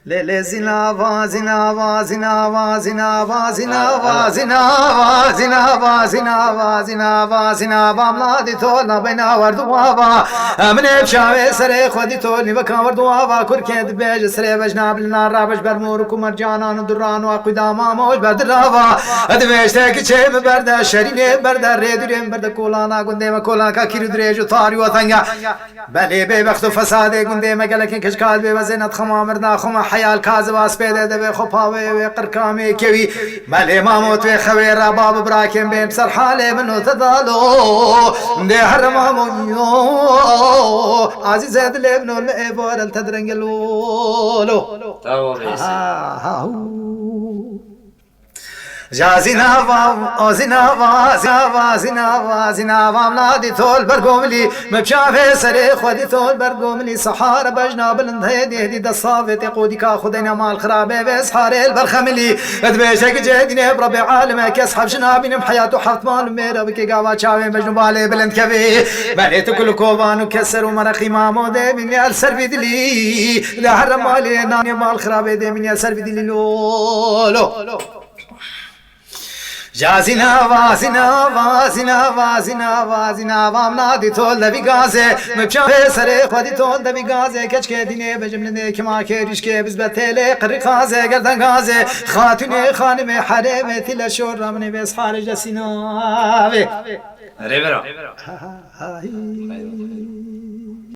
ليلي زنابا زنابا زنابا زنابا زنابا زنابا زنابا زنابا زنابا زنابا ملادي تولنا بينا وردوابا من بشاوي سري خودي تولني بكا وردوابا كركيد بيج سري بجناب لنا رابش برموركم مرجانان دران وقداما موج بدرابا ادميش تاكي شي بردا شريني بردا ريدورين بردا كولانا قنديما كولانا كاكيرو دريجو طاري وطنجا بلي بي بختو فسادي قنديما قالكين كشكال بي وزينت خمامرنا خما حيال كاذب اسبيده دبي خباوي وقركامي كوي مالي ماموت وخوي رباب براكين بين بسر حالي منو تضالو دي حرمامو عزيز هاد الابن المئبور التدرنجلولو جا زنابا زنابا زنابا زنابا زنابا ملادي تول برقوملي مبشافي سري خودي تول برقوملي سحارة بجنا بلند هيدي هدي دصافي تقودي كاخدين مال خرابي بسحاري البرخملي ادبيشك جهدني بربي عالمك يسحب جنابي نم حياته حط مال ميرا بكي قاوا شاوي مجنو بالي بلند كبي بليت كل كوبان وكسر ومرقي مامو دي من يالسر في دلي لا حرم مالي ناني مال خرابي دي من يالسر في دلي لولو جا زنابا زنابا زنابا زنابا زنابا ملادي تول دبي غازي مبشافي سري خودي تول دبي غازي كشكي ديني بجملني كما كيرشكي بزبتيلي قري غازي قردن غازي خاتوني خانمي حريمي تلا شور رمني بس حارج سينابي ريبرا